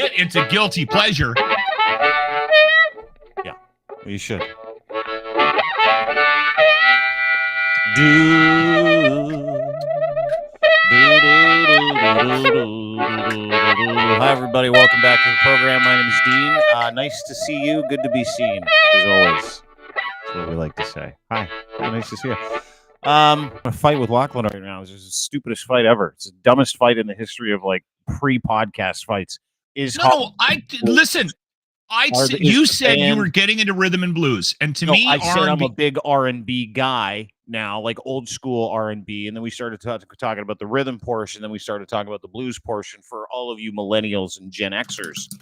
it. It's a guilty pleasure. Yeah, well, you should. Hi, everybody. Welcome back to the program. My name is Dean. Nice to see you. Good to be seen, as always. That's what we like to say. Hi. Nice to see you. I'm a fight with Lochlin right now. It's the stupidest fight ever. It's the dumbest fight in the history of like pre-podcast fights. Listen. You said you were getting into rhythm and blues, and to me, I said I'm a big R&B guy now, like old school R&B, and then we started talking about the rhythm portion, then we started talking about the blues portion. For all of you millennials and Gen Xers,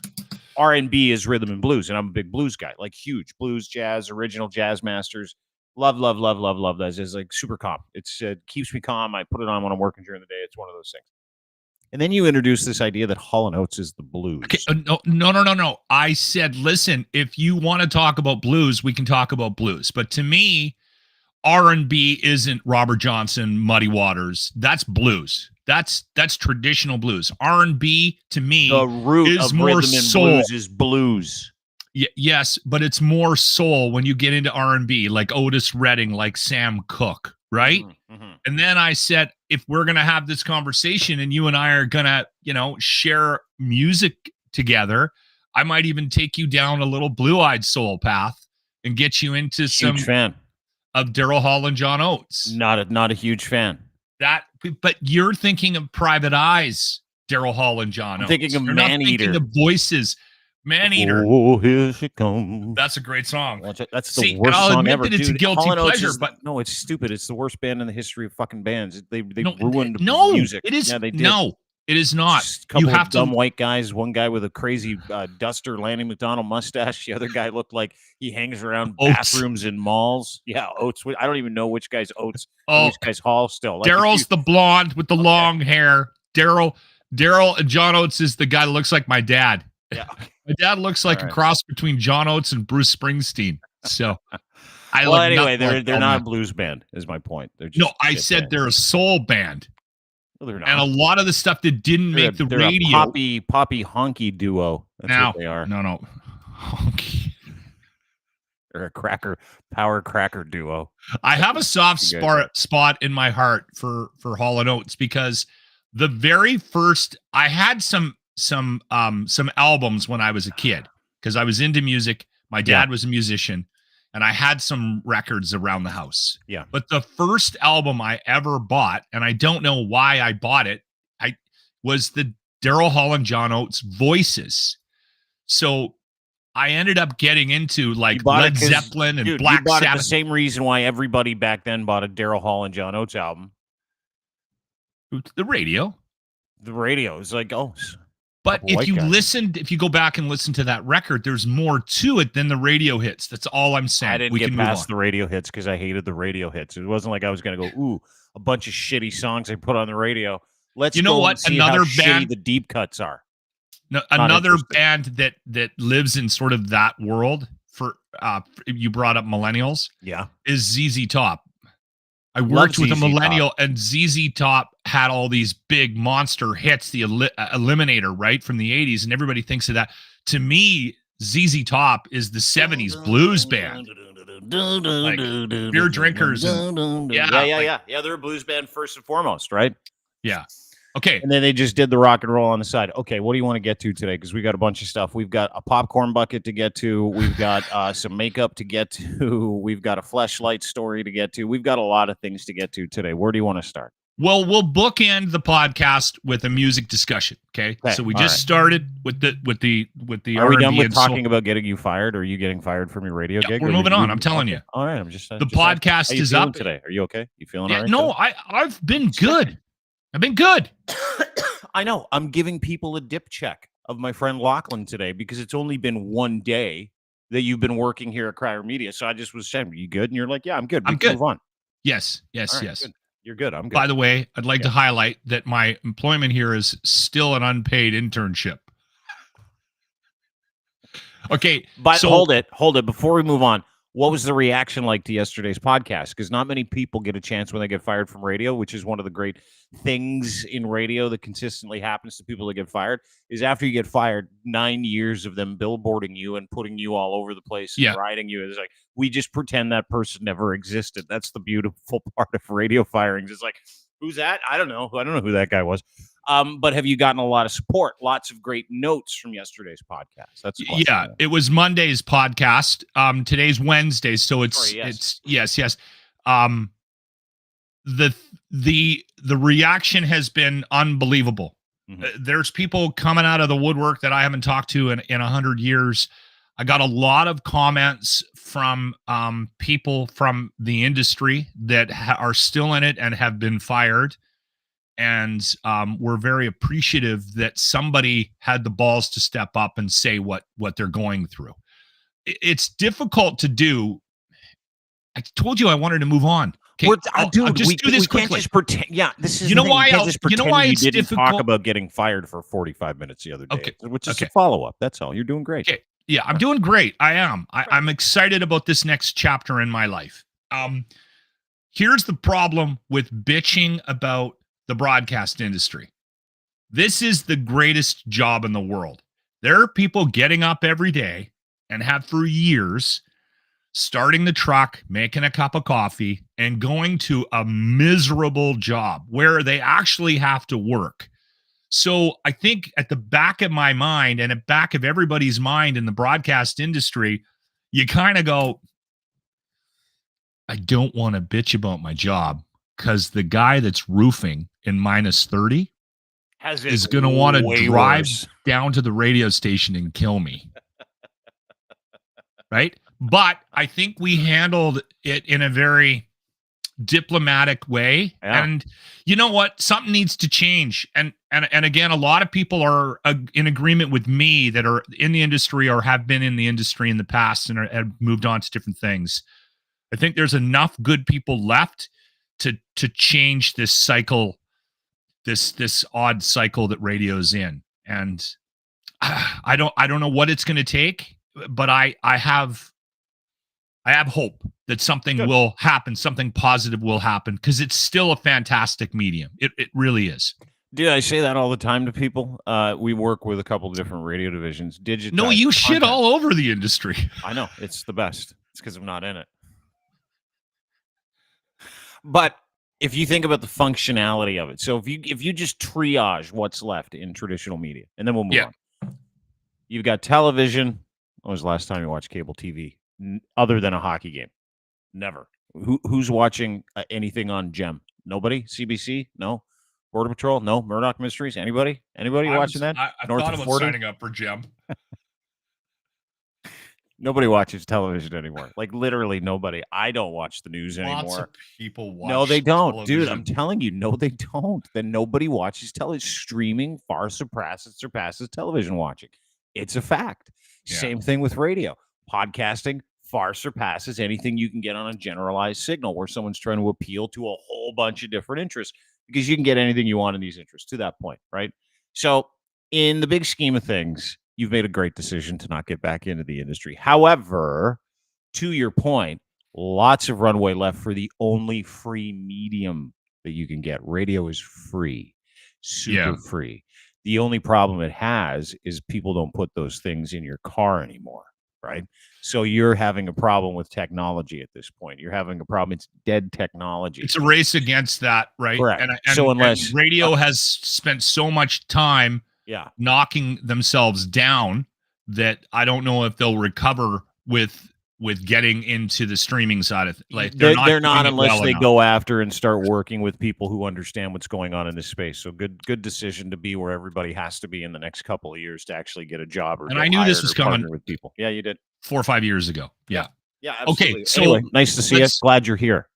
R&B is rhythm and blues, and I'm a big blues guy, like huge blues, jazz, original jazz masters. Love that. It's like super calm. It keeps me calm. I put it on when I'm working during the day. It's one of those things. And then you introduce this idea that Hall & Oates is the blues. Okay, no. I said, listen, if you want to talk about blues, we can talk about blues. But to me, R&B isn't Robert Johnson, Muddy Waters. That's blues. That's traditional blues. R&B to me, the root is of more rhythm and soul. Blues is blues. Yes, but it's more soul when you get into R&B, like Otis Redding, like Sam Cooke, right? Mm-hmm. And then I said, if we're going to have this conversation and you and I are going to, share music together, I might even take you down a little Blue-Eyed Soul path and get you into Huge fan of Daryl Hall and John Oates. Not a huge fan. But you're thinking of Private Eyes, Daryl Hall and John Oates. Thinking of You're Man not Eater. Thinking of Voices. Man Eater. Oh, here she comes. That's a great song. That's the worst song ever, it's dude. A guilty pleasure, but no, it's stupid. It's the worst band in the history of fucking bands. They ruined music. It is. Yeah, they did. No, it is not. Just a couple of dumb white guys. One guy with a crazy Duster Lanny McDonald mustache. The other guy looked like he hangs around bathrooms in malls. Yeah, Oates. I don't even know which guy's Oates. Which guy's Hall still. Like Daryl's the blonde with the long hair. Daryl and John Oates is the guy that looks like my dad. Yeah. My dad looks like a cross between John Oates and Bruce Springsteen. So, anyway, they're not a blues band. Is my point. They're just I said band. They're a soul band. No, they're not. And a lot of the stuff that didn't make the radio. A poppy honky duo. That's what they are. No, honky. They're a power cracker duo. I have a soft spot in my heart for Hall & Oates because the very first I had some albums when I was a kid because I was into music. My dad was a musician and I had some records around the house. Yeah. But the first album I ever bought, and I don't know why I bought it, was the Daryl Hall and John Oates Voices. So I ended up getting into like Led Zeppelin and Black Sabbath. The same reason why everybody back then bought a Daryl Hall and John Oates album. The radio. The radio is like, but if you go back and listen to that record, there's more to it than the radio hits. That's all I'm saying. I didn't get past the radio hits because I hated the radio hits. It wasn't like I was going to go, a bunch of shitty songs I put on the radio. Let's see how shitty the deep cuts are. No, another band that lives in sort of that world for you brought up millennials. Yeah, is ZZ Top. I worked with a millennial, and ZZ Top had all these big monster hits, the Eliminator, right, from the 80s, and everybody thinks of that. To me, ZZ Top is the 70s blues band. Like beer drinkers. Yeah, they're a blues band first and foremost, right? Yeah. Okay. And then they just did the rock and roll on the side. Okay, what do you want to get to today? Because we got a bunch of stuff. We've got a popcorn bucket to get to. We've got some makeup to get to. We've got a Fleshlight story to get to. We've got a lot of things to get to today. Where do you want to start? Well, we'll bookend the podcast with a music discussion. Okay. So we just started with the Are we done with talking about getting you fired, or are you getting fired from your radio gig? We're moving on. I'm telling you. All right. I'm just the podcast is up today. Are you okay? You feeling all right? No, I've been good. I've been good. I know. I'm giving people a dip check of my friend Lochlin today because it's only been one day that you've been working here at Crier Media. So I just was saying, are you good? And you're like, yeah, I'm good. I'm good. Move on. Yes. Right, good. You're good. I'm good. By the way, I'd like to highlight that my employment here is still an unpaid internship. Okay. But hold it. Before we move on, What was the reaction like to yesterday's podcast? Because not many people get a chance when they get fired from radio, which is one of the great things in radio that consistently happens to people that get fired, is after you get fired, 9 years of them billboarding you and putting you all over the place and riding you. It's like, we just pretend that person never existed. That's the beautiful part of radio firings. It's like, who's that? I don't know. I don't know who that guy was. But have you gotten a lot of support? Lots of great notes from yesterday's podcast. That's the question. It was Monday's podcast. Today's Wednesday, so it's yes. The reaction has been unbelievable. Mm-hmm. There's people coming out of the woodwork that I haven't talked to in 100 years. I got a lot of comments from people from the industry that are still in it and have been fired. And we're very appreciative that somebody had the balls to step up and say what they're going through. It's difficult to do. I told you I wanted to move on. Okay, I'll do this quickly. Can't just pretend. Yeah, this is. You know why it's didn't difficult. Talk about getting fired for 45 minutes the other day, which is a follow up. That's all. You're doing great. Okay. Yeah, I'm doing great. I am. I'm excited about this next chapter in my life. Here's the problem with bitching about the broadcast industry. This is the greatest job in the world. There are people getting up every day and have for years, starting the truck, making a cup of coffee, and going to a miserable job where they actually have to work. So I think at the back of my mind and at back of everybody's mind in the broadcast industry, you kind of go, I don't want to bitch about my job because the guy that's roofing in -30 is going to want to drive down to the radio station and kill me. Right? But I think we handled it in a very diplomatic way. Yeah. And you know what? Something needs to change. And again, a lot of people are in agreement with me that are in the industry or have been in the industry in the past and have moved on to different things. I think there's enough good people left to change this cycle, this odd cycle that radio's in. And I don't know what it's going to take, but I have hope that something will happen, something positive will happen, because it's still a fantastic medium. It really is. Dude, I say that all the time to people. We work with a couple of different radio divisions. No, you shit all over the industry. I know. It's the best. It's because I'm not in it. But if you think about the functionality of it, so if you just triage what's left in traditional media, and then we'll move on. You've got television. When was the last time you watched cable TV? Other than a hockey game? Never. Who's watching anything on GEM? Nobody? CBC? No. Border Patrol? No. Murdoch Mysteries? Anybody watching that? I thought about signing up for GEM. Nobody watches television anymore. Like literally nobody. I don't watch the news anymore. Lots of people watch. No, they don't, television. Dude. I'm telling you, no, they don't. Then nobody watches television. Streaming far surpasses television watching. It's a fact. Yeah. Same thing with radio. Podcasting far surpasses anything you can get on a generalized signal where someone's trying to appeal to a whole bunch of different interests, because you can get anything you want in these interests to that point, right? So in the big scheme of things, you've made a great decision to not get back into the industry. However, to your point, lots of runway left for the only free medium that you can get. Radio is free, super free. The only problem it has is people don't put those things in your car anymore, right? So you're having a problem with technology at this point. You're having a problem. It's dead technology. It's a race against that, right? Correct. And radio has spent so much time knocking themselves down that I don't know if they'll recover with getting into the streaming side of like they're not unless they go after and start working with people who understand what's going on in this space. So good decision to be where everybody has to be in the next couple of years to actually get a job. And I knew this was coming with people. Yeah, you did 4 or 5 years ago. Yeah. Absolutely. Okay. So anyway, nice to see you. Glad you're here.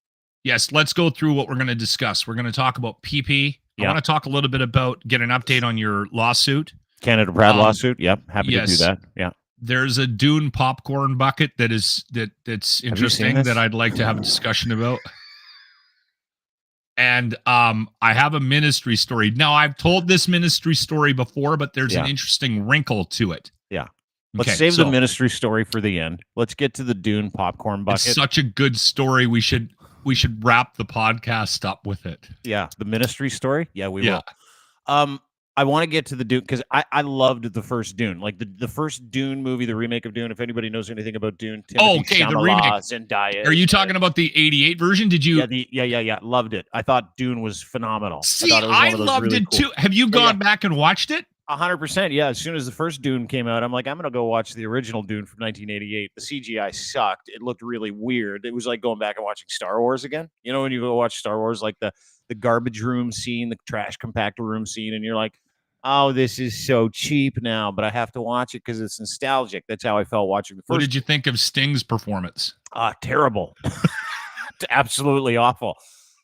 Yes. Let's go through what we're going to discuss. We're going to talk about PeePee. I want to talk a little bit about, get an update on your lawsuit. Canada Brad lawsuit. Yep. Happy to do that. Yeah. There's a Dune popcorn bucket that's interesting that I'd like to have a discussion about. And I have a ministry story. Now, I've told this ministry story before, but there's an interesting wrinkle to it. Yeah. Let's save the ministry story for the end. Let's get to the Dune popcorn bucket. It's such a good story. We should wrap the podcast up with it. Yeah, the ministry story. Yeah, we will. I want to get to the Dune because I loved the first Dune, like the first Dune movie, the remake of Dune. If anybody knows anything about Dune, Timothée Chalamet, the remake. Zendaya. Are you talking about the '88 version? Did you? Yeah. Loved it. I thought Dune was phenomenal. See, I loved it too. Have you gone back and watched it? 100%. Yeah. As soon as the first Dune came out, I'm like, I'm gonna go watch the original Dune from 1988. The CGI sucked. It looked really weird. It was like going back and watching Star Wars again. You know, when you go watch Star Wars, like the garbage room scene, the trash compactor room scene, and you're like, oh, this is so cheap now, but I have to watch it because it's nostalgic. That's how I felt watching the first. What did you think of Sting's performance? Terrible. Absolutely awful.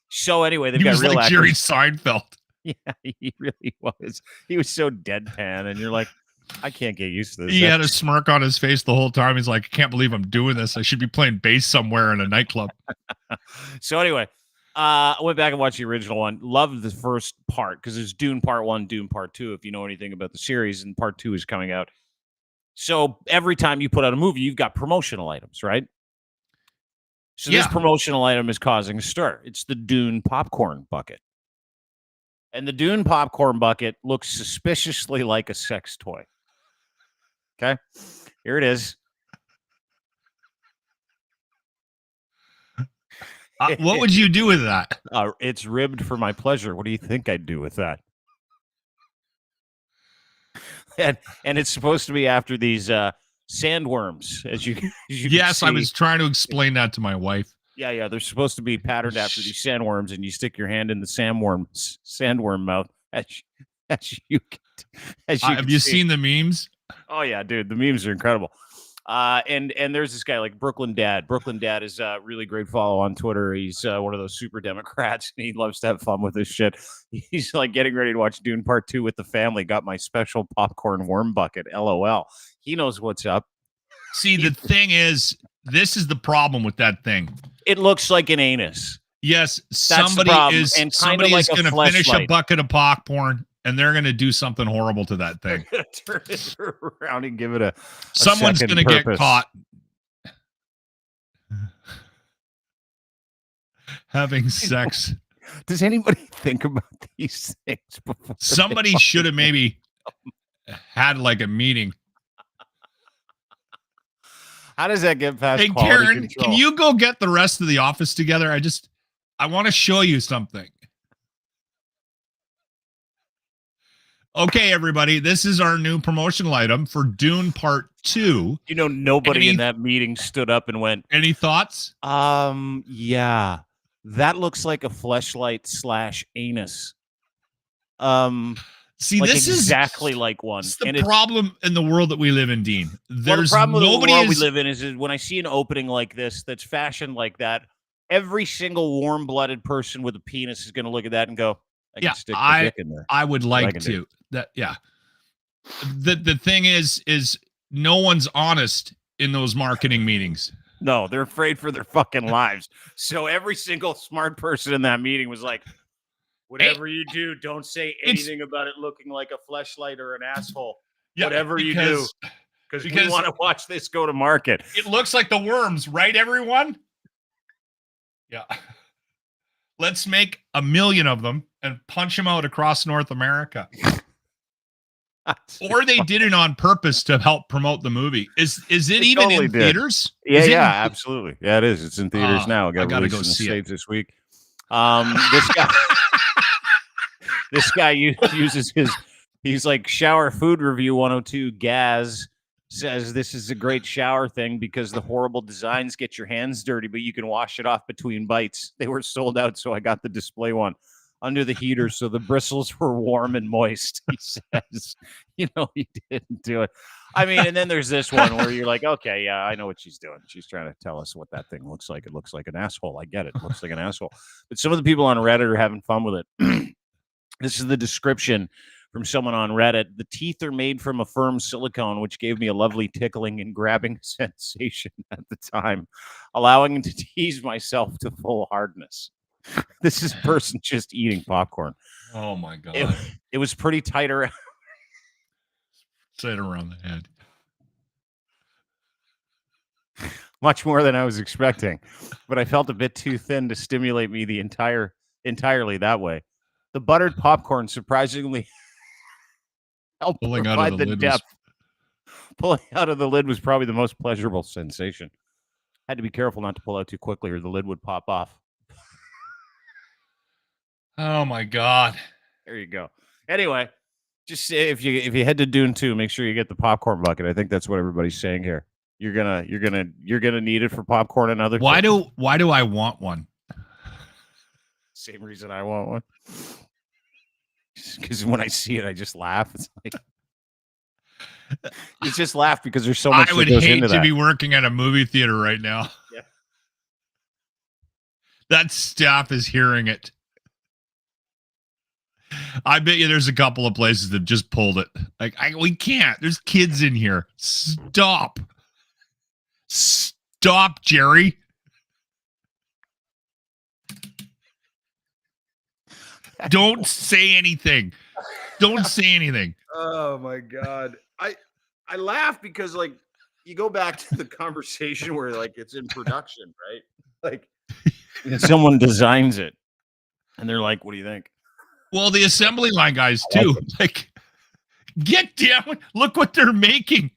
So anyway, they've got real like actors. Jerry Seinfeld. Yeah, he really was. He was so deadpan, and you're like, I can't get used to this. He had a smirk on his face the whole time. He's like, I can't believe I'm doing this. I should be playing bass somewhere in a nightclub. So anyway, I went back and watched the original one. Loved the first part because there's Dune Part 1, Dune Part 2, if you know anything about the series, and Part 2 is coming out. So every time you put out a movie, you've got promotional items, right? So this promotional item is causing a stir. It's the Dune popcorn bucket. And the Dune popcorn bucket looks suspiciously like a sex toy. Okay, here it is. What would you do with that? It's ribbed for my pleasure. What do you think I'd do with that? And it's supposed to be after these sandworms, as you yes, I was trying to explain that to my wife. Yeah, they're supposed to be patterned after these sandworms, and you stick your hand in the sandworm mouth as you have you seen the memes? Oh yeah, dude, the memes are incredible. And there's this guy like Brooklyn Dad. Brooklyn Dad is a really great follow on Twitter. He's one of those super Democrats, and he loves to have fun with this shit. He's like getting ready to watch Dune Part 2 with the family. Got my special popcorn worm bucket. LOL. He knows what's up. See, the thing is, this is the problem with that thing. It looks like an anus. Yes, somebody is going to finish a bucket of popcorn, and they're going to do something horrible to that thing. They're going to turn it around and give it a someone's going to get caught having sex. Does anybody think about these things before? Somebody should have maybe had like a meeting. How does that get past? Hey, Karen, can you go get the rest of the office together? I want to show you something. Okay, everybody, this is our new promotional item for Dune Part 2. You know, nobody in that meeting stood up and went, any thoughts? Yeah. That looks like a Fleshlight / anus. See, like this exactly like one. It's the problem in the world that we live in, Dean. There's the problem in the world we live in is when I see an opening like this that's fashioned like that, every single warm-blooded person with a penis is going to look at that and go, I can stick the dick in there. I would like to. The thing is no one's honest in those marketing meetings. No, they're afraid for their fucking lives. So every single smart person in that meeting was like, whatever you do, don't say anything about it looking like a fleshlight or an asshole. Whatever you do, because we want to watch this go to market. It looks like the worms, right, everyone? Yeah. Let's make 1 million of them and punch them out across North America. Or they did it on purpose to help promote the movie. Is it even totally in theaters? Yeah, absolutely. Yeah, it is. It's in theaters now. I got to go see it this week. This guy uses he's like Shower Food Review 102. Gaz says this is a great shower thing because the horrible designs get your hands dirty, but you can wash it off between bites. They were sold out, so I got the display one under the heater, so the bristles were warm and moist. He says, he didn't do it. I mean, and then there's this one where you're like, okay, yeah, I know what she's doing. She's trying to tell us what that thing looks like. It looks like an asshole. I get it. It looks like an asshole. But some of the people on Reddit are having fun with it. This is the description from someone on Reddit. The teeth are made from a firm silicone, which gave me a lovely tickling and grabbing sensation at the time, allowing to tease myself to full hardness. This is a person just eating popcorn. Oh, my God. It was pretty tight around. Tight around the head. much more than I was expecting, but I felt a bit too thin to stimulate me entirely that way. The buttered popcorn surprisingly helped Pulling out of provide the the lid depth. Pulling out of the lid was probably the most pleasurable sensation. Had to be careful not to pull out too quickly or the lid would pop off. Oh my God. There you go. Anyway, just if you head to Dune 2, make sure you get the popcorn bucket. I think that's what everybody's saying here. You're gonna need it for popcorn and other Why things. do I want one? Same reason I want one. Because when I see it, I just laugh. It's like it's just laugh because there's so much I would that goes hate into to that. be working at a movie theater right now. Yeah. That staff is hearing it. I bet you there's a couple of places that just pulled it. Like, we can't. There's kids in here. Stop. Stop, Jerry. Don't say anything. Don't say anything. Oh my God. I laugh because like you go back to the conversation where like it's in production, right? Like and someone designs it and they're like, what do you think? Well, the assembly line guys too. Like, get down. Look what they're making.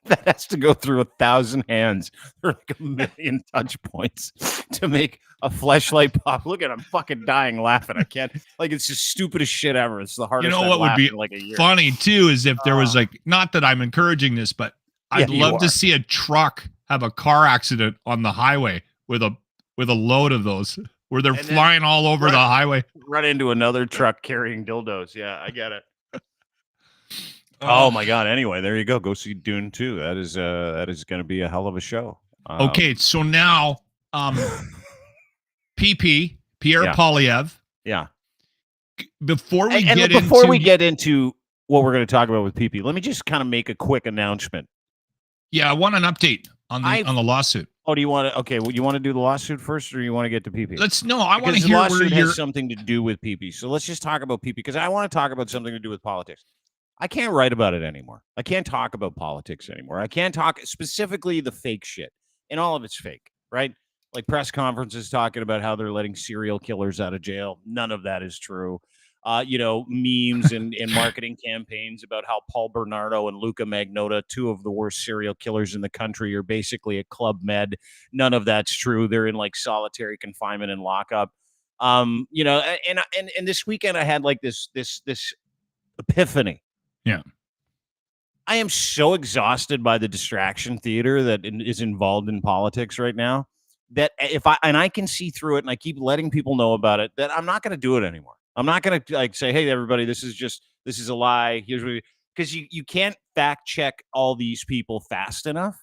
That has to go through 1,000 hands or like 1,000,000 touch points to make a Fleshlight pop. Look at I'm fucking dying laughing. I can't like it's the stupidest shit ever. It's the hardest. You know what would be like a year. funny too is if there was like, not that I'm encouraging this, but I'd love to see a truck have a car accident on the highway with a load of those where they're flying all over the highway. Run into another truck carrying dildos. Yeah, I get it. Oh my God. Anyway, there you go. Go see Dune 2. That is going to be a hell of a show. Okay, so now PeePee, Pierre Polyev. Yeah. Before we get into what we're going to talk about with PeePee, let me just kind of make a quick announcement. Yeah, I want an update on the lawsuit. Oh, do you want to? Okay, well, you want to do the lawsuit first, or you want to get to PeePee? I want to hear the lawsuit has something to do with PeePee. So let's just talk about PeePee because I want to talk about something to do with politics. I can't write about it anymore. I can't talk about politics anymore. I can't talk specifically the fake shit, and all of it's fake, right? Like press conferences talking about how they're letting serial killers out of jail. None of that is true. Memes and marketing campaigns about how Paul Bernardo and Luca Magnotta, two of the worst serial killers in the country, are basically a Club Med. None of that's true. They're in like solitary confinement and lockup. And this weekend I had like this epiphany. Yeah. I am so exhausted by the distraction theater that is involved in politics right now that I can see through it and I keep letting people know about it that I'm not going to do it anymore. I'm not going to like say, hey, everybody, this is a lie. Here's what because you can't fact check all these people fast enough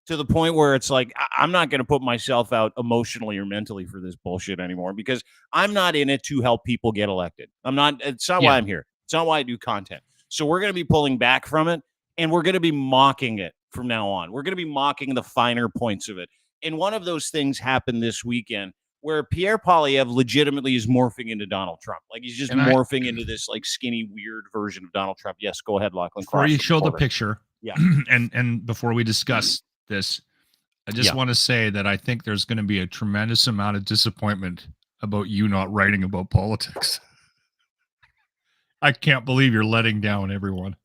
to the point where it's like, I'm not going to put myself out emotionally or mentally for this bullshit anymore because I'm not in it to help people get elected. It's not why I'm here. It's not why I do content. So we're going to be pulling back from it and we're going to be mocking it from now on. We're going to be mocking the finer points of it. And one of those things happened this weekend where Pierre Polyev legitimately is morphing into Donald Trump. Like he's just morphing into this like skinny, weird version of Donald Trump. Yes, go ahead, Lochlin Cross. Before you show the picture, yeah, and before we discuss this, I just want to say that I think there's going to be a tremendous amount of disappointment about you not writing about politics. I can't believe you're letting down everyone.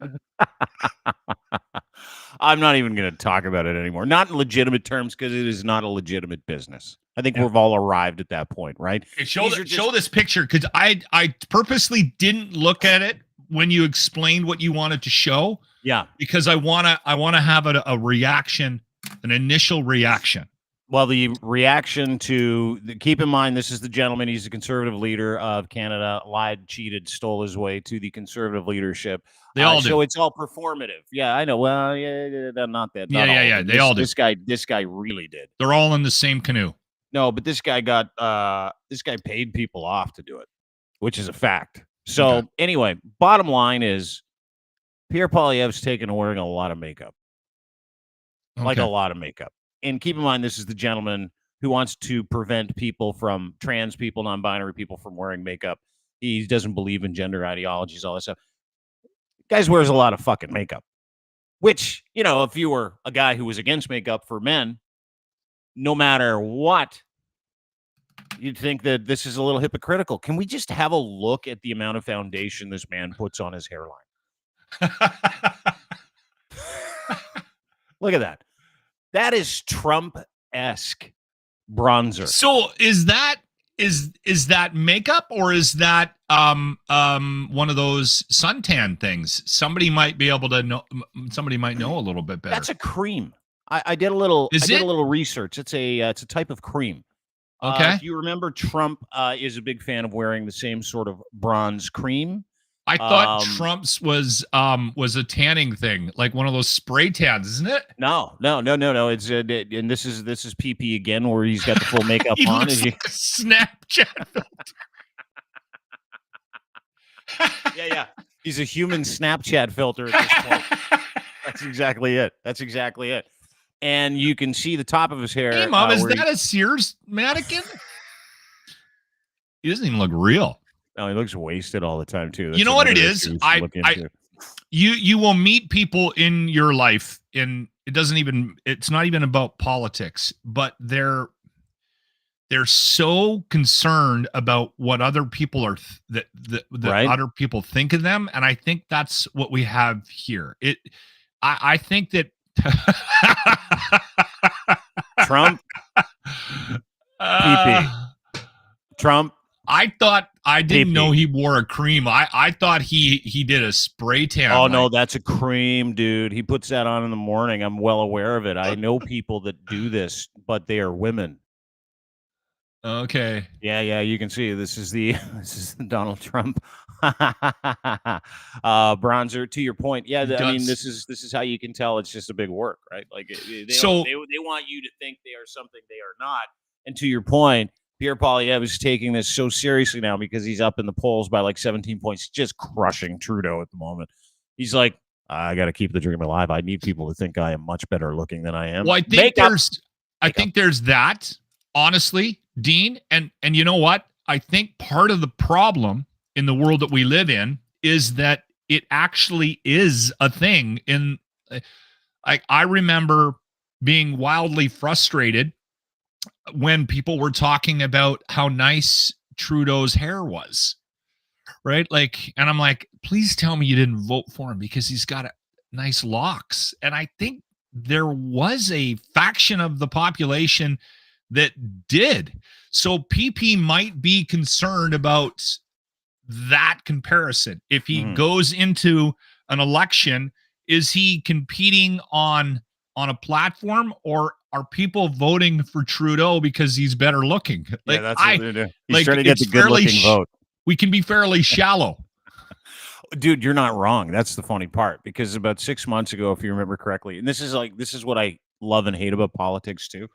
I'm not even going to talk about it anymore. Not in legitimate terms because it is not a legitimate business. I think we've all arrived at that point, right? Hey, show this picture because I purposely didn't look at it when you explained what you wanted to show. Yeah, because I wanna have a reaction, an initial reaction. Well, the reaction to keep in mind, this is the gentleman. He's the conservative leader of Canada. Lied, cheated, stole his way to the conservative leadership. They all do. So it's all performative. Yeah, I know. Well, yeah, not that. Not yeah. They all do. This guy really did. They're all in the same canoe. No, but this guy paid people off to do it, which is a fact. So anyway, bottom line is Pierre Poilievre's taken to wearing a lot of makeup. Like a lot of makeup. And keep in mind, this is the gentleman who wants to prevent people from trans people, non-binary people from wearing makeup. He doesn't believe in gender ideologies, all that stuff. Guys wears a lot of fucking makeup, which, if you were a guy who was against makeup for men, no matter what, you'd think that this is a little hypocritical. Can we just have a look at the amount of foundation this man puts on his hairline? Look at that. That is Trump-esque bronzer. So is that makeup, or is that one of those suntan things? Somebody might be able to know. Somebody might know a little bit better. That's a cream. I did a little. Is I did it? a little research. It's a type of cream. Okay. If you remember, Trump is a big fan of wearing the same sort of bronze cream. I thought Trump's was a tanning thing, like one of those spray tans, isn't it? No. It's and this is PeePee again, where he's got the full makeup he on. Looks like a Snapchat filter. Yeah. He's a human Snapchat filter at this point. That's exactly it. And you can see the top of his hair. Hey, Mom, is that a Sears mannequin? He doesn't even look real. No, he looks wasted all the time too. That's you know what it is? You will meet people in your life, and it's not even about politics, but they're so concerned about what other people are that right? Other people think of them, and I think that's what we have here. I think that Trump, PeePee, Trump. I didn't know he wore a cream. I thought he did a spray tan. Oh, no, that's a cream, dude. He puts that on in the morning. I'm well aware of it. I know people that do this, but they are women. Okay. Yeah, you can see this is the Donald Trump bronzer. To your point, yeah, I mean this is how you can tell it's just a big work, right? Like they want you to think they are something they are not. And to your point, Pierre Poilievre is taking this so seriously now because he's up in the polls by like 17 points, just crushing Trudeau at the moment. He's like, I got to keep the dream alive. I need people to think I am much better looking than I am. Well, I think there's that, honestly, Dean. And you know what? I think part of the problem in the world that we live in is that it actually is a thing. I remember being wildly frustrated when people were talking about how nice Trudeau's hair was, right? Like, and I'm like, please tell me you didn't vote for him because he's got nice locks. And I think there was a faction of the population that did. So PeePee might be concerned about that comparison. If he goes into an election, is he competing on a platform, or are people voting for Trudeau because he's better looking? Like, yeah, that's what they're doing. He's like, trying to get the good looking vote. We can be fairly shallow. Dude, you're not wrong. That's the funny part, because about 6 months ago, if you remember correctly, and this is what I love and hate about politics too,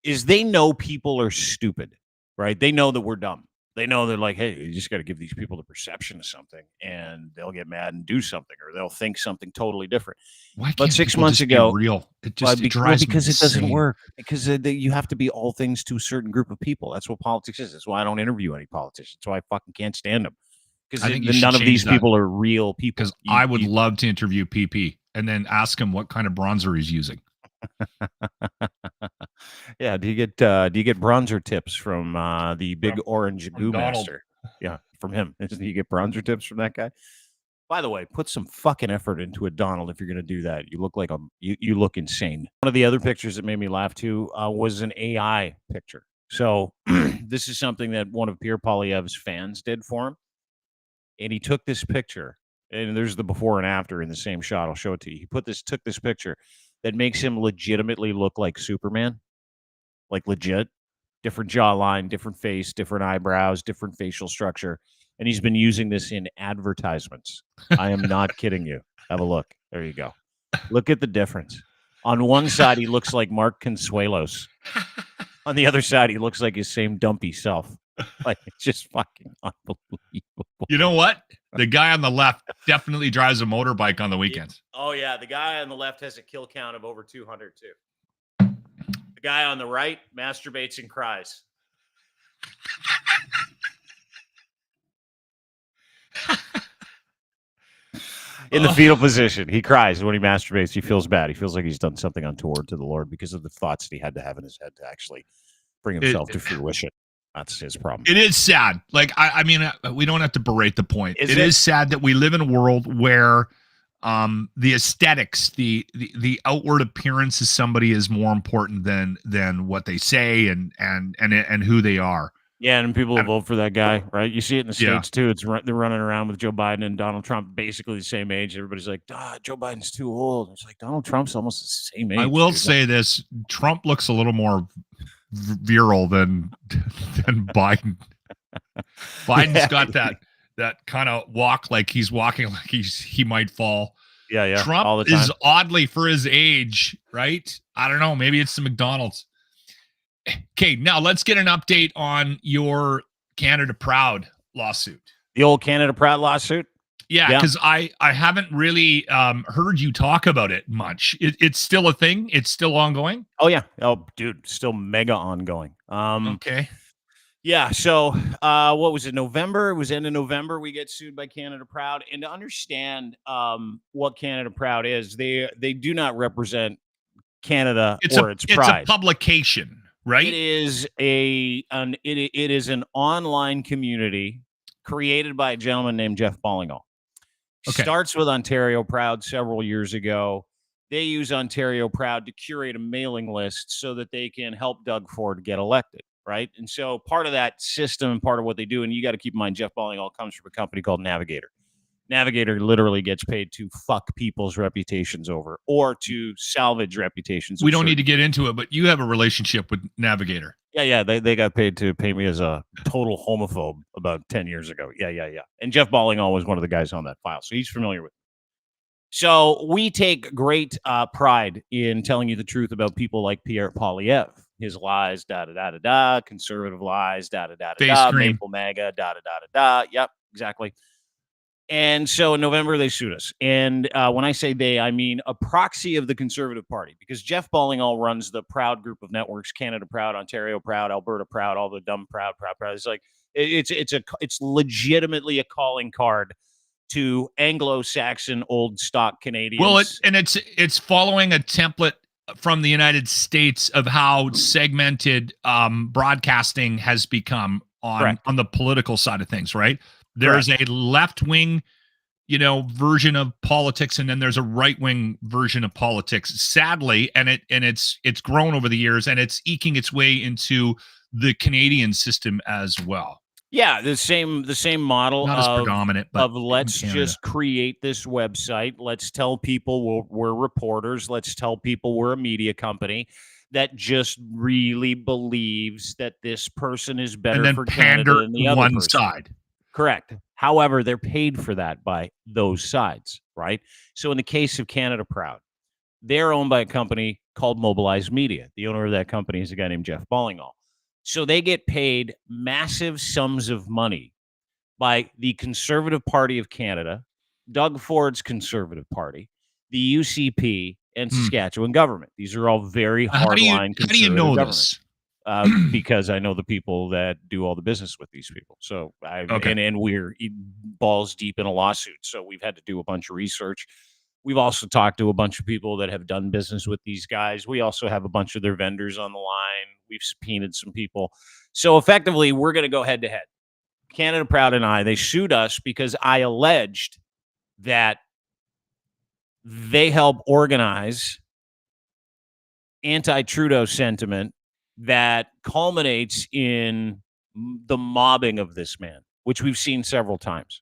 is they know people are stupid, right? They know that we're dumb. They know they're like, hey, you just got to give these people the perception of something, and they'll get mad and do something, or they'll think something totally different. Why can't but 6 people months just ago, be real? It just drives because me it doesn't insane. work. Because you have to be all things to a certain group of people. That's what politics is. That's why I don't interview any politicians. That's why I fucking can't stand them. Because none of these people are real people. Because I would love to interview PeePee and then ask him what kind of bronzer he's using. Yeah, do you get bronzer tips from the big orange goo master? Yeah, from him. Do you get bronzer tips from that guy? By the way, put some fucking effort into it, Donald, if you're going to do that. You look like you look insane. One of the other pictures that made me laugh too was an AI picture. So this is something that one of Pierre Poilievre's fans did for him. And he took this picture, and there's the before and after in the same shot. I'll show it to you. He took this picture that makes him legitimately look like Superman. Like legit. Different jawline, different face, different eyebrows, different facial structure. And he's been using this in advertisements. I am not kidding you. Have a look. There you go. Look at the difference. On one side, he looks like Mark Consuelos. On the other side, he looks like his same dumpy self. Like, it's just fucking unbelievable. You know what? The guy on the left definitely drives a motorbike on the weekends. Oh, yeah. The guy on the left has a kill count of over 200, too. The guy on the right masturbates and cries. In the fetal position. He cries when he masturbates. He feels bad. He feels like he's done something untoward to the Lord because of the thoughts that he had to have in his head to actually bring himself to fruition. That's his problem. It is sad. Like, I mean, we don't have to berate the point. It is sad that we live in a world where the aesthetics, the outward appearance of somebody is more important than what they say and who they are. Yeah, and people will vote for that guy, right? You see it in the States, too. They're running around with Joe Biden and Donald Trump basically the same age. Everybody's like, Joe Biden's too old. It's like, Donald Trump's almost the same age. I will say this. Trump looks a little more virile than Biden. Biden's got that kind of walk like he's walking like he might fall. Yeah. Trump all the time. is oddly for his age, right? I don't know. Maybe it's the McDonald's. Okay, now let's get an update on your Canada Proud lawsuit. The old Canada Proud lawsuit? Yeah, because I haven't really heard you talk about it much. It's still a thing? It's still ongoing? Oh, yeah. Oh, dude, still mega ongoing. Okay. Yeah, so what was it, November? It was end of November we get sued by Canada Proud. And to understand what Canada Proud is, they do not represent Canada or its pride. It's a publication. Right. It is it is an online community created by a gentleman named Jeff Ballingall. Okay. Starts with Ontario Proud several years ago. They use Ontario Proud to curate a mailing list so that they can help Doug Ford get elected. Right. And so part of that system, part of what they do, and you got to keep in mind, Jeff Ballingall comes from a company called Navigator. Navigator literally gets paid to fuck people's reputations over or to salvage reputations. We don't need to get into it, but you have a relationship with Navigator. Yeah. They got paid to pay me as a total homophobe about 10 years ago. Yeah. And Jeff Ballingall was one of the guys on that file, so he's familiar with it. So we take great pride in telling you the truth about people like Pierre Poilievre. His lies, da-da-da-da-da, conservative lies, da-da-da-da-da, Maple MAGA, da-da-da-da-da. Yep, exactly. And so in November, they sued us. And when I say they, I mean a proxy of the Conservative Party, because Jeff Ballingall runs the Proud group of networks, Canada Proud, Ontario Proud, Alberta Proud, all the dumb Proud. It's like it's legitimately a calling card to Anglo-Saxon old stock Canadians. Well, it's following a template from the United States of how segmented broadcasting has become on the political side of things, right? There's a left-wing, version of politics, and then there's a right-wing version of politics. Sadly, and it's grown over the years, and it's eking its way into the Canadian system as well. Yeah, the same model. Not as predominant, but let's just create this website. Let's tell people we're reporters. Let's tell people we're a media company that just really believes that this person is better for Canada than the other person. Side. Correct. However, they're paid for that by those sides, right? So in the case of Canada Proud, they're owned by a company called Mobilize Media. The owner of that company is a guy named Jeff Ballingall. So they get paid massive sums of money by the Conservative Party of Canada, Doug Ford's Conservative Party, the UCP, and Saskatchewan government. These are all very hardline conservative. How do you know this? Because I know the people that do all the business with these people. So and we're balls deep in a lawsuit. So we've had to do a bunch of research. We've also talked to a bunch of people that have done business with these guys. We also have a bunch of their vendors on the line. We've subpoenaed some people. So effectively, we're going to go head to head. Canada Proud and they sued us because I alleged that they help organize anti-Trudeau sentiment that culminates in the mobbing of this man, which we've seen several times.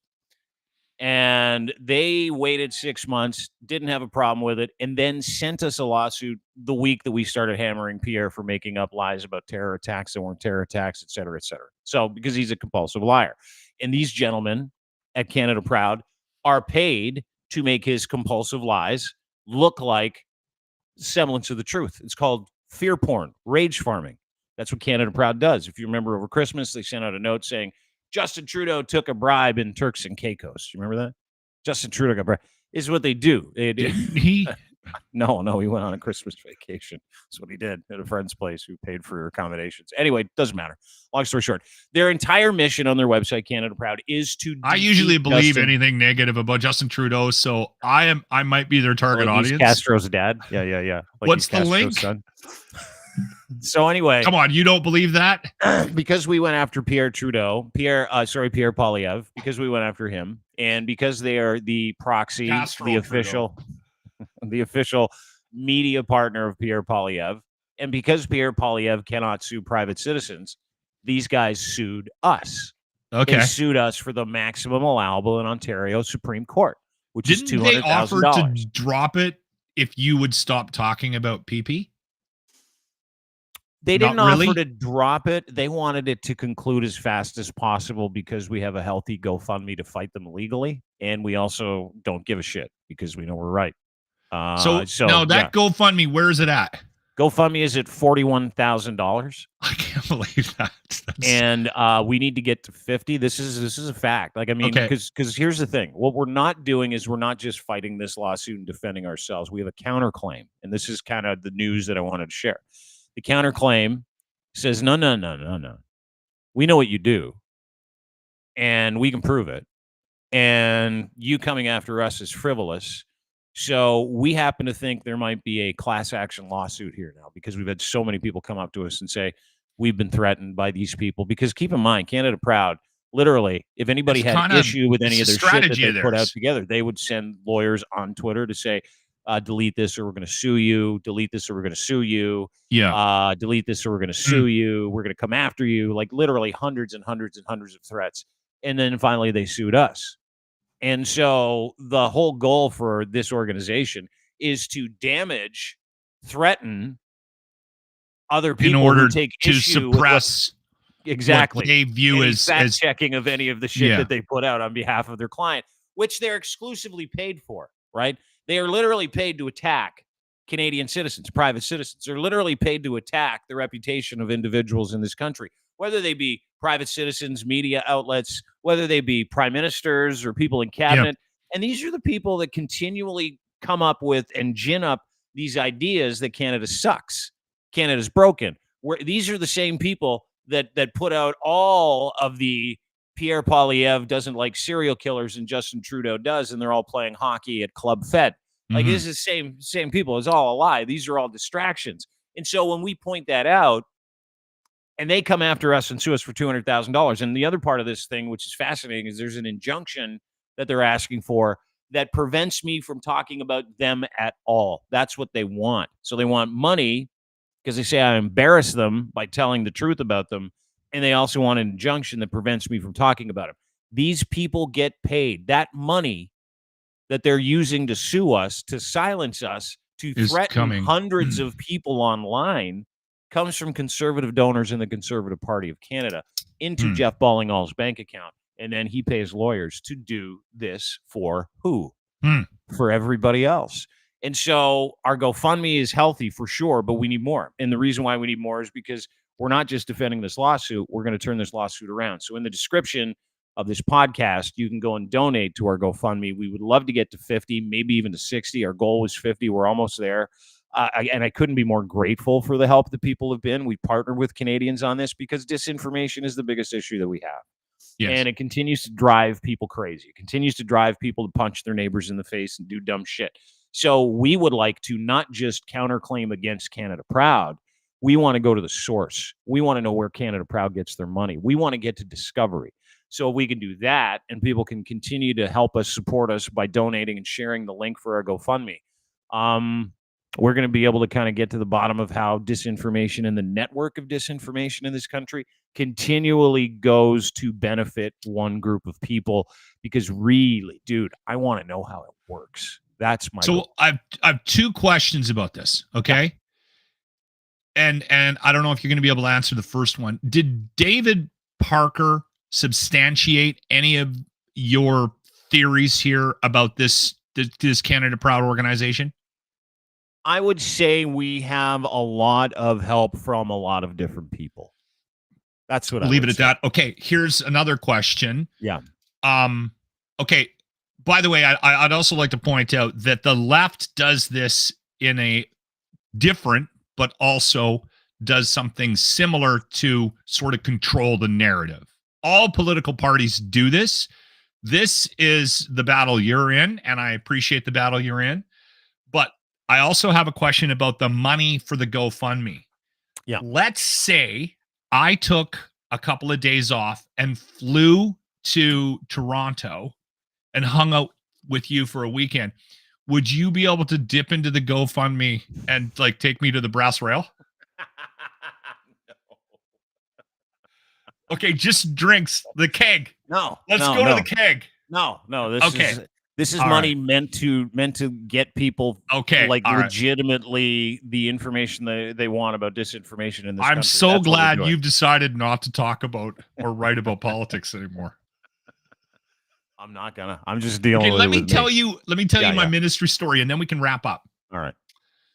And they waited 6 months, didn't have a problem with it, and then sent us a lawsuit the week that we started hammering Pierre for making up lies about terror attacks that weren't terror attacks, et cetera, et cetera. So, because he's a compulsive liar. And these gentlemen at Canada Proud are paid to make his compulsive lies look like semblance of the truth. It's called fear porn, rage farming. That's what Canada Proud does. If you remember over Christmas, they sent out a note saying, Justin Trudeau took a bribe in Turks and Caicos. You remember that? Justin Trudeau got a bribe. This is what they do. Didn't he? No, he went on a Christmas vacation. That's what he did at a friend's place who paid for your accommodations. Anyway, doesn't matter. Long story short, their entire mission on their website, Canada Proud, is to I usually believe Justin. anything negative about Justin Trudeau, so I might be their target Like audience. He's Castro's dad. Yeah. Like What's he's the Castro's link? son. So anyway, come on, you don't believe that? Because we went after Pierre Poilievre, because we went after him, and because they are the proxy, the official media partner of Pierre Poilievre, and because Pierre Poilievre cannot sue private citizens, these guys sued us. Okay. They sued us for the maximum allowable in Ontario Supreme Court, which is $200,000. Didn't they offer to drop it if you would stop talking about PeePee? They didn't offer to drop it. They wanted it to conclude as fast as possible because we have a healthy GoFundMe to fight them legally, and we also don't give a shit because we know we're right. So now that GoFundMe, where is it at? GoFundMe is at $41,000. I can't believe that. And we need to get to 50. This is a fact. Like, I mean, because here's the thing. What we're not doing is we're not just fighting this lawsuit and defending ourselves. We have a counterclaim, and this is kind of the news that I wanted to share. The counterclaim says, no. We know what you do, and we can prove it. And you coming after us is frivolous. So we happen to think there might be a class action lawsuit here now because we've had so many people come up to us and say, we've been threatened by these people. Because keep in mind, Canada Proud, literally, if anybody had an issue with any of their shit that they put out together, they would send lawyers on Twitter to say, delete this or we're going to sue you. Delete this or we're going to sue you. Yeah. Delete this or we're going to sue you. We're going to come after you. Like literally hundreds and hundreds and hundreds of threats. And then finally they sued us. And so the whole goal for this organization is to damage, threaten other people in order who take to issue suppress exactly what they view as checking of any of the shit that they put out on behalf of their client, which they're exclusively paid for, right? They are literally paid to attack Canadian citizens, private citizens. They're literally paid to attack the reputation of individuals in this country, whether they be private citizens, media outlets, whether they be prime ministers or people in cabinet. And these are the people that continually come up with and gin up these ideas that Canada sucks. Canada's broken. These are the same people that put out all of the Pierre Poilievre doesn't like serial killers and Justin Trudeau does, and they're all playing hockey at Club Fed. Like, this is the same people. It's all a lie. These are all distractions. And so when we point that out, and they come after us and sue us for $200,000. And the other part of this thing, which is fascinating, is there's an injunction that they're asking for that prevents me from talking about them at all. That's what they want. So they want money because they say I embarrass them by telling the truth about them. And they also want an injunction that prevents me from talking about them. These people get paid. That money that they're using to sue us, to silence us, to threaten hundreds of people online comes from conservative donors in the Conservative Party of Canada into Jeff Ballingall's bank account. And then he pays lawyers to do this for who? For everybody else. And so our GoFundMe is healthy for sure, but we need more. And the reason why we need more is because we're not just defending this lawsuit. We're going to turn this lawsuit around. So in the description of this podcast, you can go and donate to our GoFundMe. We would love to get to 50, maybe even to 60. Our goal was 50. We're almost there. And I couldn't be more grateful for the help that people have been. We partner with Canadians on this because disinformation is the biggest issue that we have. Yes. And it continues to drive people crazy. It continues to drive people to punch their neighbors in the face and do dumb shit. So we would like to not just counterclaim against Canada Proud. We want to go to the source. We want to know where Canada Proud gets their money. We want to get to discovery. So if we can do that and people can continue to help us, support us by donating and sharing the link for our GoFundMe, we're going to be able to kind of get to the bottom of how disinformation and the network of disinformation in this country continually goes to benefit one group of people. Because really, dude, I want to know how it works. That's my goal. I've two questions about this. Okay. Yeah. And I don't know if you're going to be able to answer the first one. Did David Parker substantiate any of your theories here about this Canada Proud organization? I would say we have a lot of help from a lot of different people. That's what I leave it at say. that. Okay, here's another question. Yeah. Okay. By the way, I'd also like to point out that the left does this in a different, but also does something similar to sort of control the narrative. All political parties do this. This is the battle you're in, and I appreciate the battle you're in. But I also have a question about the money for the GoFundMe. Yeah. Let's say I took a couple of days off and flew to Toronto and hung out with you for a weekend. Would you be able to dip into the GoFundMe and like take me to the brass rail? No. Okay, just drinks, the keg. No. Let's go to the keg. No. This is All money right. meant to get people like all right. legitimately the information they want about disinformation in this country. I'm so That's what we're glad doing. you've decided not to talk about or write about politics anymore. I'm not gonna. I'm just dealing Okay, with let it me with tell me. you my ministry story, and then we can wrap up. All right.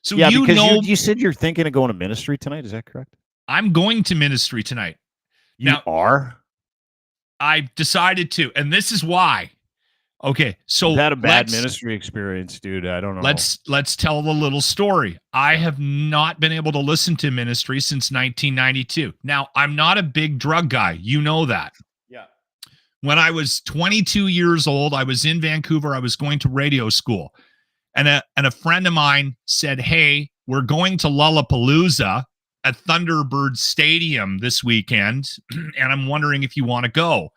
So Yeah, you because know you said you're thinking of going to ministry tonight. Is that correct? I'm going to ministry tonight. You are? I've decided to, and this is why. Okay, so I've had a bad ministry experience, dude. I don't know. Let's tell the little story. I have not been able to listen to ministry since 1992. Now, I'm not a big drug guy. You know that. Yeah. When I was 22 years old, I was in Vancouver. I was going to radio school. And a friend of mine said, "Hey, we're going to Lollapalooza at Thunderbird Stadium this weekend, and I'm wondering if you want to go."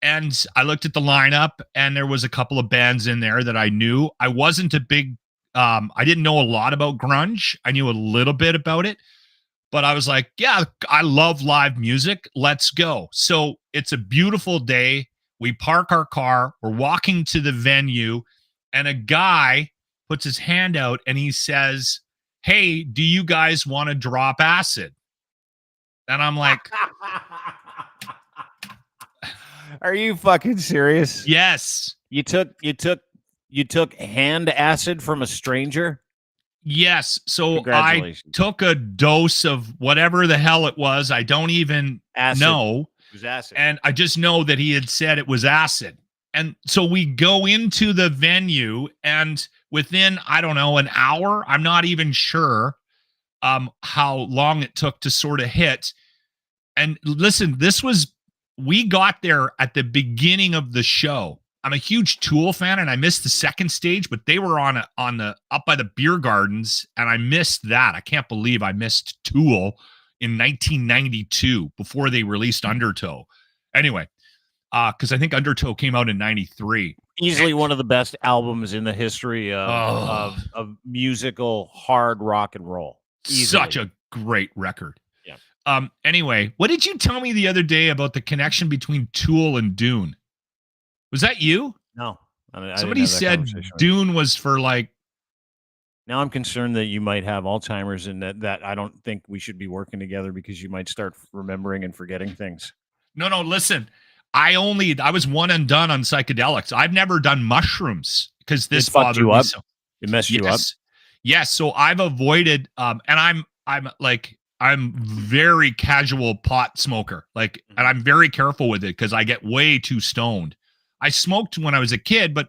And I looked at the lineup, and there was a couple of bands in there that I knew. I wasn't a big, I didn't know a lot about grunge. I knew a little bit about it, but I was like, yeah, I love live music. Let's go. So it's a beautiful day. We park our car. We're walking to the venue, and a guy puts his hand out, and he says, "Hey, do you guys want to drop acid?" And I'm like, Are you fucking serious? yes. You took hand acid from a stranger? Yes. So I took a dose of whatever the hell it was. I don't even know. It was acid. And I just know that he had said it was acid. And so we go into the venue, and within, I don't know, an hour, I'm not even sure how long it took to sort of hit. And listen, we got there at the beginning of the show. I'm a huge Tool fan, and I missed the second stage, but they were on the up by the beer gardens, and I missed that. I can't believe I missed Tool in 1992 before they released Undertow. Anyway, because I think Undertow came out in 93. Easily one of the best albums in the history of musical hard rock and roll. Easily. Such a great record. Yeah. Anyway, what did you tell me the other day about the connection between Tool and Dune? Was that you? No. Somebody said Dune was for like. Now I'm concerned that you might have Alzheimer's, and that I don't think we should be working together because you might start remembering and forgetting things. No, listen. I was one and done on psychedelics. I've never done mushrooms because this bothered me so. It messed you up. Yes. So I've avoided, and I'm very casual pot smoker, and I'm very careful with it because I get way too stoned. I smoked when I was a kid, but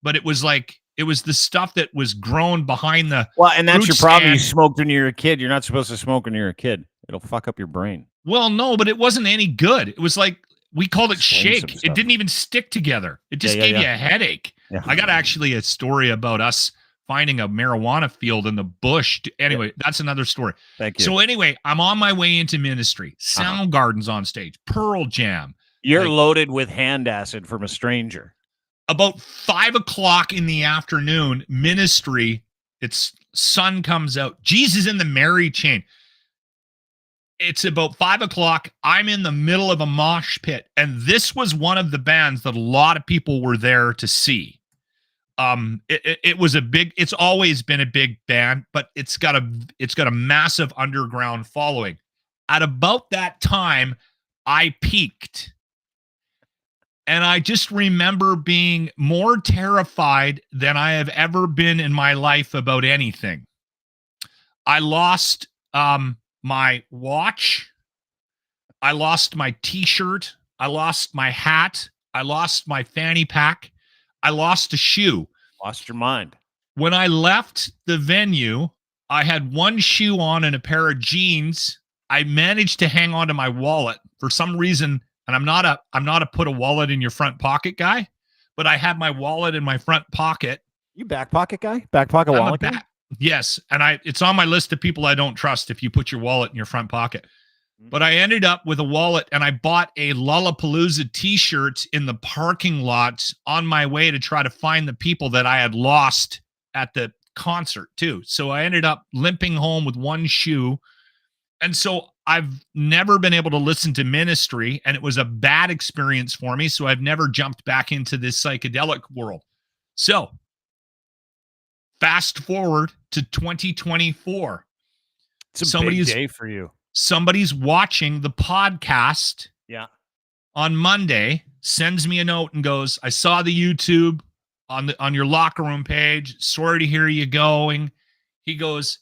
it was the stuff that was grown behind the. Well, and that's your problem. You smoked when you're a kid. You're not supposed to smoke when you're a kid. It'll fuck up your brain. Well, no, but it wasn't any good. It was like, we called it shake. It didn't even stick together. It just gave you a headache. Yeah. I got actually a story about us finding a marijuana field in the bush. Anyway, that's another story. Thank you. So anyway, I'm on my way into ministry. Soundgarden's on stage. Pearl Jam. You're loaded with hand acid from a stranger. About 5:00 in the afternoon, ministry, its sun comes out. Jesus in the Mary chain. It's about 5:00. I'm in the middle of a mosh pit, and this was one of the bands that a lot of people were there to see. It was it's always been a big band, but it's got a massive underground following. At about that time, I peaked. And I just remember being more terrified than I have ever been in my life about anything. I lost my watch. I lost my t-shirt. I lost my hat. I lost my fanny pack. I lost a shoe. Lost your mind. When I left the venue, I had one shoe on and a pair of jeans. I managed to hang on to my wallet for some reason, and I'm not a put a wallet in your front pocket guy, but I had my wallet in my front pocket. You back pocket guy? Back pocket wallet guy? Yes, and it's on my list of people I don't trust if you put your wallet in your front pocket. But I ended up with a wallet, and I bought a Lollapalooza t-shirt in the parking lot on my way to try to find the people that I had lost at the concert too. So I ended up limping home with one shoe. And so I've never been able to listen to Ministry, and it was a bad experience for me. So I've never jumped back into this psychedelic world. So fast forward to 2024. It's a big day for you. Somebody's watching the podcast on Monday, sends me a note and goes, I saw the YouTube on your locker room page. Sorry to hear you going. He goes,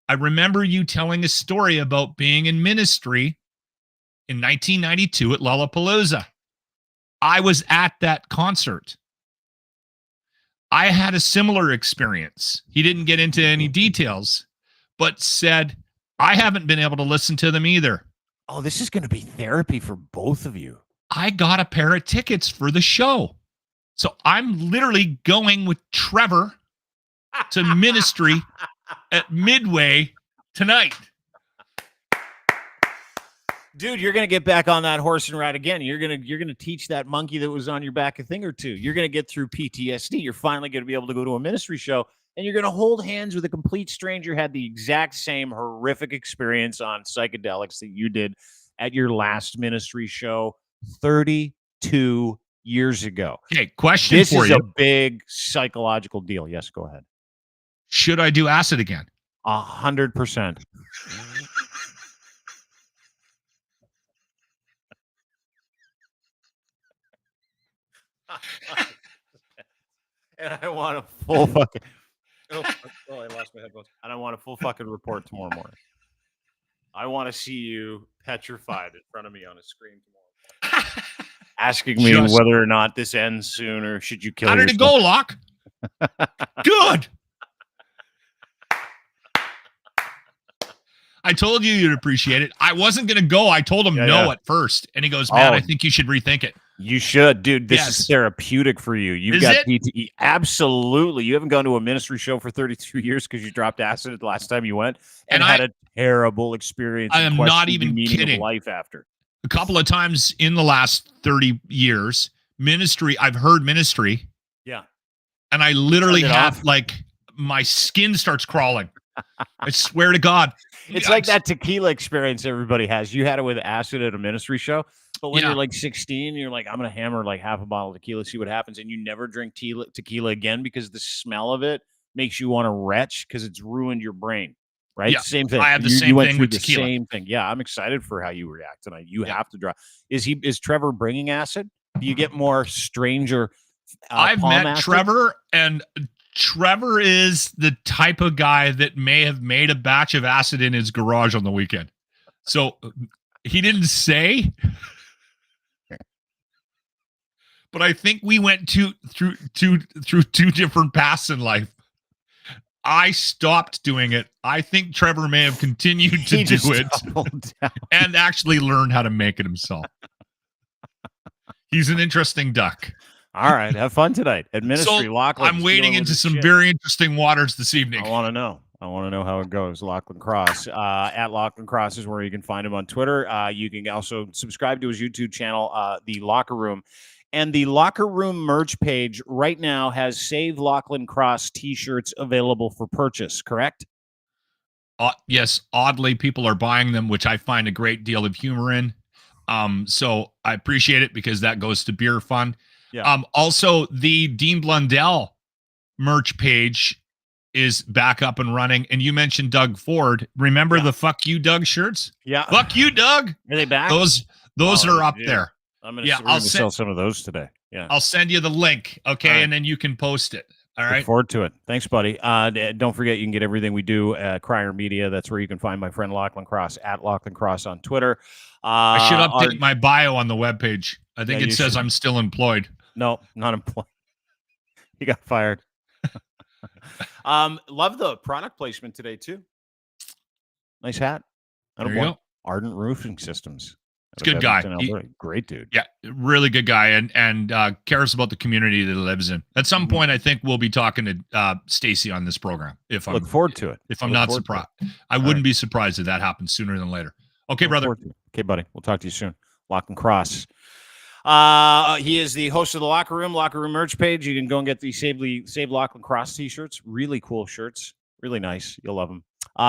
I remember you telling a story about being in Ministry in 1992 at Lollapalooza. I was at that concert. I had a similar experience. He didn't get into any details, but said, I haven't been able to listen to them either. Oh, this is going to be therapy for both of you. I got a pair of tickets for the show. So I'm literally going with Trevor to Ministry at Midway tonight. Dude, you're going to get back on that horse and ride again. You're going to teach that monkey that was on your back a thing or two. You're going to get through PTSD. You're finally going to be able to go to a Ministry show, and you're going to hold hands with a complete stranger who had the exact same horrific experience on psychedelics that you did at your last Ministry show 32 years ago. Okay, question this for is you. a big psychological deal. Yes, go ahead. Should I do acid again? 100%. And I want a full fucking. Oh, I lost my headphones. And I want a full fucking report tomorrow morning. I want to see you petrified in front of me on a screen tomorrow morning, asking me whether or not this ends soon or should you kill yourself. How did it go, Locke? Good. I told you you'd appreciate it. I wasn't going to go. I told him no at first. And he goes, man, I think you should rethink it. You should, dude. This is therapeutic for you. You've got PTE. Absolutely. You haven't gone to a Ministry show for 32 years because you dropped acid the last time you went and had a terrible experience. I am not even kidding. Life after a couple of times in the last 30 years, Ministry, I've heard Ministry. Yeah. And I literally have my skin starts crawling. I swear to God. It's like that tequila experience everybody has. You had it with acid at a Ministry show. But when you're like 16, you're like, I'm going to hammer like half a bottle of tequila, see what happens. And you never drink tequila again because the smell of it makes you want to retch because it's ruined your brain. Right? Yeah, same thing. I have the same thing with tequila. Same thing. Yeah, I'm excited for how you react tonight. You have to draw. Is Trevor bringing acid? Do you get more stranger? I've met acid? Trevor, and Trevor is the type of guy that may have made a batch of acid in his garage on the weekend. So he didn't say. But I think we went through two different paths in life. I stopped doing it. I think Trevor may have continued to do it and actually learned how to make it himself. He's an interesting duck. All right. Have fun tonight. At Ministry, Lochlin. I'm wading into some very interesting waters this evening. I want to know. How it goes. Lochlin Cross. At Lochlin Cross is where you can find him on Twitter. You can also subscribe to his YouTube channel, The Locker Room. And the Locker Room merch page right now has Save Lochlin Cross t-shirts available for purchase, correct? Yes. Oddly, people are buying them, which I find a great deal of humor in. So I appreciate it because that goes to Beer Fund. Yeah. Also, the Dean Blundell merch page is back up and running. And you mentioned Doug Ford. Remember the Fuck You, Doug shirts? Yeah. Fuck you, Doug. Are they back? Those are up there. I'm going to sell some of those today. Yeah. I'll send you the link. Okay. Right. And then you can post it. All right. Look forward to it. Thanks, buddy. Don't forget, you can get everything we do at Crier Media. That's where you can find my friend Lochlin Cross at Lochlin Cross on Twitter. I should update my bio on the webpage. I think it says I'm still employed. No, not employed. He got fired. Love the product placement today too. Nice hat. There you go. Ardent Roofing Systems. It's a good guy. Great dude. Yeah, really good guy, and cares about the community that he lives in. At some point, I think we'll be talking to Stacy on this program. If I'm look forward to it. If I'm not surprised, I wouldn't be surprised if that happens sooner than later. Okay, brother. Okay, buddy. We'll talk to you soon. Lochlin Cross. He is the host of the Locker Room merch page. You can go and get the Save Lochlin Cross t-shirts. Really cool shirts. Really nice. You'll love them.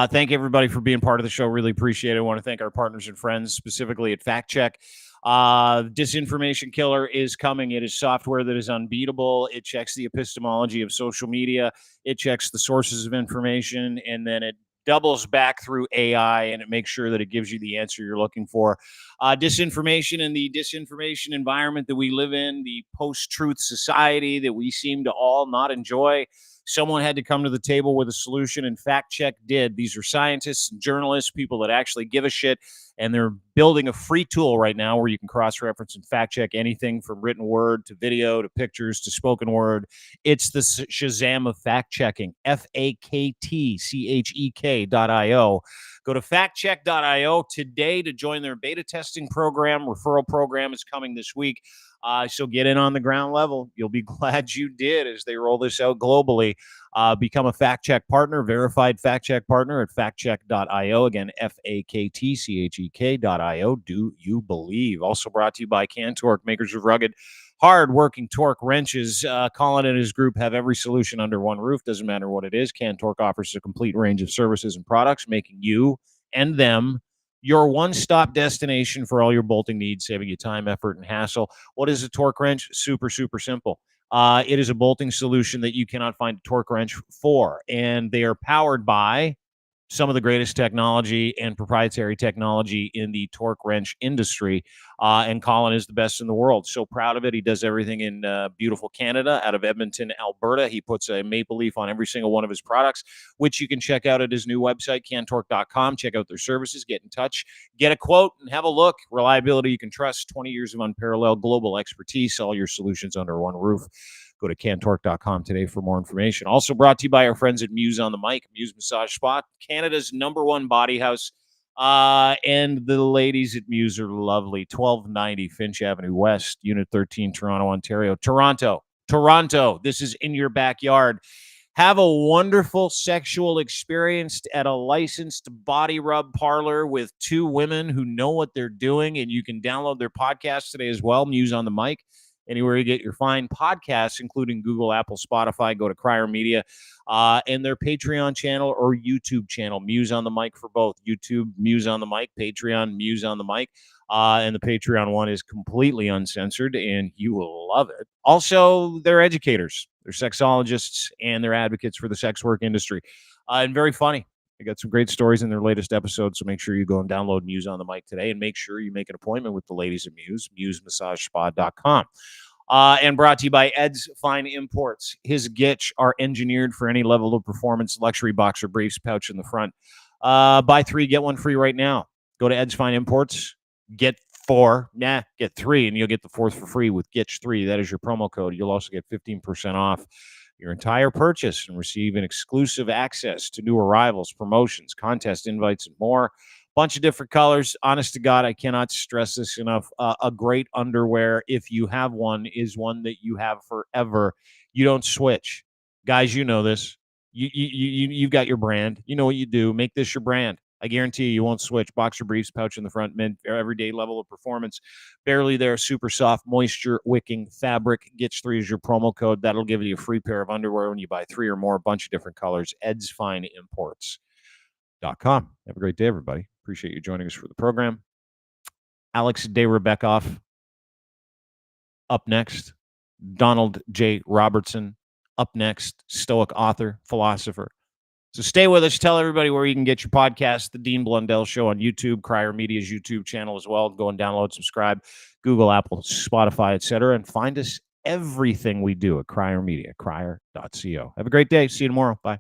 Thank everybody for being part of the show. Really appreciate it. I want to thank our partners and friends, specifically at Fact Check. Disinformation Killer is coming. It is software that is unbeatable. It checks the epistemology of social media. It checks the sources of information, and then it doubles back through AI, and it makes sure that it gives you the answer you're looking for. Disinformation and the disinformation environment that we live in, the post-truth society that we seem to all not enjoy. Someone had to come to the table with a solution, and Fact Check did. These are scientists and journalists, people that actually give a shit, and they're building a free tool right now where you can cross-reference and fact-check anything from written word to video to pictures to spoken word. It's the Shazam of fact-checking, FAKTCHEK.io. Go to factcheck.io today to join their beta testing program. Referral program is coming this week. So get in on the ground level. You'll be glad you did as they roll this out globally. Become a Fact Check partner, verified Fact Check partner at factcheck.io. Again, FAKTCHEK.io. Do you believe? Also brought to you by CanTorque, makers of rugged, hard-working torque wrenches. Colin and his group have every solution under one roof. Doesn't matter what it is. CanTorque offers a complete range of services and products, making you and them your one-stop destination for all your bolting needs, saving you time, effort, and hassle. What is a torque wrench? Super, super simple. It is a bolting solution that you cannot find a torque wrench for, and they are powered by some of the greatest technology and proprietary technology in the torque wrench industry. And Colin is the best in the world. So proud of it. He does everything in beautiful Canada, out of Edmonton, Alberta. He puts a maple leaf on every single one of his products, which you can check out at his new website, cantorque.com. Check out their services, get in touch, get a quote, and have a look. Reliability you can trust, 20 years of unparalleled global expertise, all your solutions under one roof. Go to cantorque.com today for more information. Also brought to you by our friends at Muse on the Mic, Muse Massage Spa, Canada's ¡1 body house. And the ladies at Muse are lovely. 1290 Finch Avenue West, Unit 13, Toronto, Ontario. Toronto, this is in your backyard. Have a wonderful sexual experience at a licensed body rub parlor with two women who know what they're doing, and you can download their podcast today as well, Muse on the Mic. Anywhere you get your fine podcasts, including Google, Apple, Spotify, go to Crier Media and their Patreon channel or YouTube channel, Muse on the Mic for both. YouTube, Muse on the Mic, Patreon, Muse on the Mic. And the Patreon one is completely uncensored, and you will love it. Also, they're educators. They're sexologists, and they're advocates for the sex work industry. And very funny. They got some great stories in their latest episode, so make sure you go and download Muse on the Mic today, and make sure you make an appointment with the ladies at Muse, musemassagespod.com. And brought to you by Ed's Fine Imports. His Gitch are engineered for any level of performance. Luxury boxer briefs, pouch in the front. Buy 3, get 1 free right now. Go to Ed's Fine Imports. Get 3, and you'll get the 4th for free with Gitch 3. That is your promo code. You'll also get 15% off your entire purchase and receive an exclusive access to new arrivals, promotions, contest invites, and more. Bunch of different colors. Honest to God, I cannot stress this enough. A great underwear, if you have one, is one that you have forever. You don't switch. Guys, you know this. You've got your brand. You know what you do. Make this your brand. I guarantee you won't switch. Boxer briefs, pouch in the front, everyday level of performance. Barely there, super soft, moisture wicking fabric. Gitch 3 is your promo code. That'll give you a free pair of underwear when you buy 3 or more, a bunch of different colors. edsfineimports.com. Have a great day, everybody. Appreciate you joining us for the program. Alex De Rebeckoff up next. Donald J. Robertson up next. Stoic author, philosopher. So stay with us. Tell everybody where you can get your podcast, The Dean Blundell Show on YouTube, Crier Media's YouTube channel as well. Go and download, subscribe, Google, Apple, Spotify, etc. And find us everything we do at Crier Media, crier.co. Have a great day. See you tomorrow. Bye.